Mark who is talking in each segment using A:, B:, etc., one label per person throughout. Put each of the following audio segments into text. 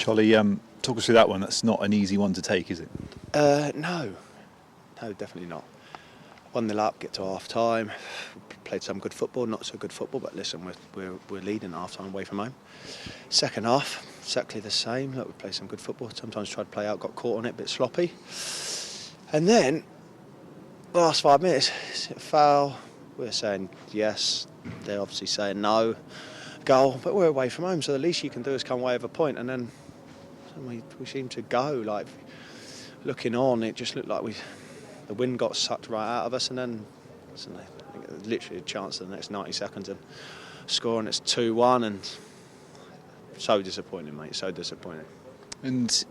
A: Charlie, talk us through that one. That's not an easy one to take, is it?
B: No, definitely not. 1-0 up, get to half time. Played some good football, not so good football, but listen, we're leading at half time away from home. Second half, exactly the same. Look, we played some good football. Sometimes tried to play out, got caught on it, a bit sloppy. And then, last 5 minutes, is it a foul? We're saying yes. They're obviously saying no. Goal, but we're away from home, so the least you can do is come away with a point. And then we seem to go. Like, looking on, it just looked like the wind got sucked right out of us, and then literally a chance in the next 90 seconds and score, and it's 2-1, and so disappointing, mate, so disappointing.
A: And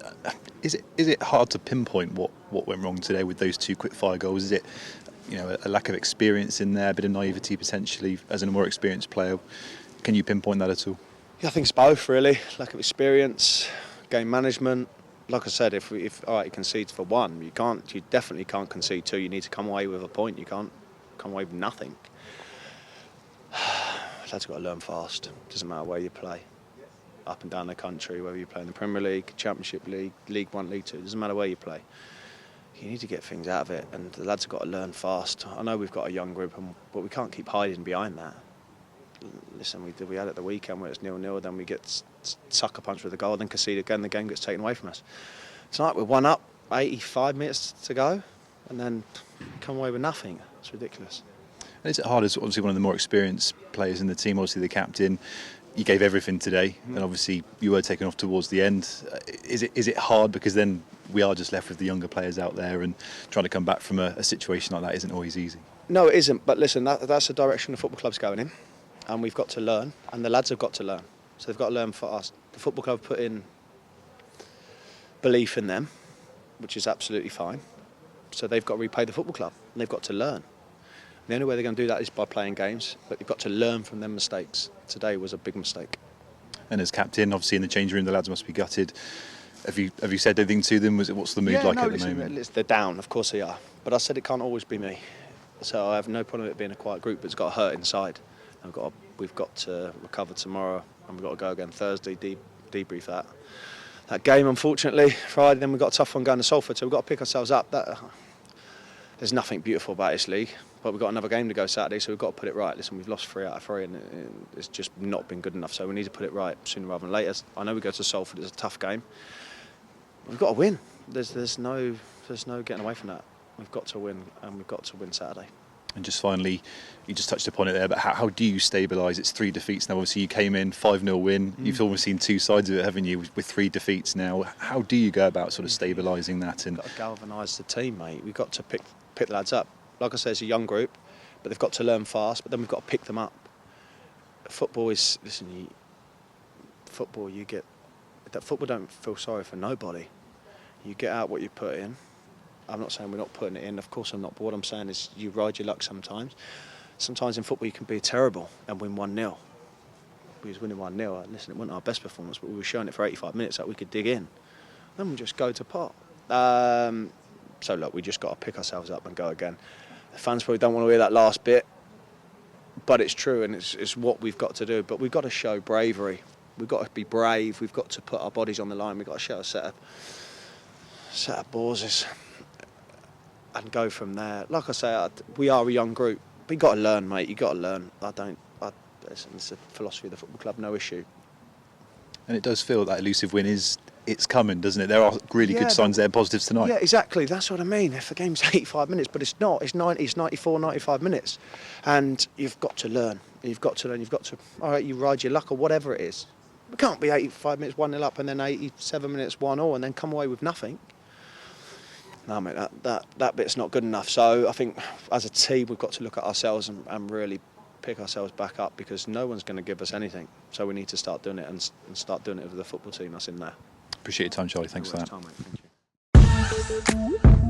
A: is it hard to pinpoint what went wrong today with those two quick fire goals? Is it a lack of experience in there, a bit of naivety potentially as a more experienced player? Can you pinpoint that at all?
B: Yeah, I think it's both really. Lack of experience, game management. Like I said, if you concede for one, you definitely can't concede two. You need to come away with a point. You can't come away with nothing. Lads got to learn fast. Doesn't matter where you play, up and down the country, whether you play in the Premier League, Championship League, League 1, League 2. Doesn't matter where you play. You need to get things out of it, and the lads have got to learn fast. I know we've got a young group, but we can't keep hiding behind that. Listen, we had it the weekend where it's 0-0, then we get sucker punched with a goal, then concede again, the game gets taken away from us. Tonight we're 1 up, 85 minutes to go, and then come away with nothing. It's ridiculous.
A: And is it hard as obviously one of the more experienced players in the team, obviously the captain? You gave everything today, and obviously you were taken off towards the end. Is it hard because then we are just left with the younger players out there, and trying to come back from a situation like that isn't always easy?
B: No, it isn't. But listen, that's the direction the football club's going in, and we've got to learn, and the lads have got to learn. So they've got to learn fast. The football club put in belief in them, which is absolutely fine. So they've got to repay the football club, and they've got to learn. The only way they're going to do that is by playing games, but they've got to learn from their mistakes. Today was a big mistake.
A: And as captain, obviously in the changing room, the lads must be gutted. Have you said anything to them? What's the mood like at the moment?
B: They're down, of course they are. But I said it can't always be me. So I have no problem with it being a quiet group, but it's got to hurt inside. We've got to recover tomorrow, and we've got to go again Thursday, debrief that game, unfortunately. Friday, then we've got a tough one going to Salford, so we've got to pick ourselves up. There's nothing beautiful about this league, but we've got another game to go Saturday, so we've got to put it right. Listen, we've lost 3 out of 3, and it's just not been good enough, so we need to put it right sooner rather than later. I know we go to Salford, it's a tough game. We've got to win. There's no getting away from that. We've got to win, and we've got to win Saturday.
A: And just finally, you just touched upon it there, but how do you stabilise? It's 3 defeats now. Obviously, you came in 5-0 win. You've almost seen two sides of it, haven't you? With 3 defeats now, how do you go about sort of stabilising that? And
B: we've got to galvanise the team, mate. We've got to pick the lads up. Like I said, it's a young group, but they've got to learn fast. But then we've got to pick them up. Football is football don't feel sorry for nobody. You get out what you put in. I'm not saying we're not putting it in. Of course I'm not. But what I'm saying is you ride your luck sometimes. Sometimes in football you can be terrible and win 1-0. We was winning 1-0. Listen, it wasn't our best performance, but we were showing it for 85 minutes that we could dig in. Then we just go to pot. So look, we just got to pick ourselves up and go again. The fans probably don't want to hear that last bit, but it's true, and it's what we've got to do. But we've got to show bravery. We've got to be brave. We've got to put our bodies on the line. We've got to show a set of balls and go from there. Like I say, we are a young group. But you got to learn, mate. You got to learn. It's a philosophy of the football club, no issue.
A: And it does feel that elusive win it's coming, doesn't it? There are really good signs there, positives tonight.
B: Yeah, exactly. That's what I mean. If the game's 85 minutes, but it's not. It's 90, it's 94, 95 minutes. And you've got to learn. You've got to, all right, you ride your luck or whatever it is. We can't be 85 minutes 1-0 up and then 87 minutes 1-0 and then come away with nothing. No, mate, that bit's not good enough. So I think as a team, we've got to look at ourselves and really pick ourselves back up, because no one's going to give us anything. So we need to start doing it and start doing it with the football team that's in there.
A: Appreciate your time, Charlie. Thanks for that.
B: Thank you.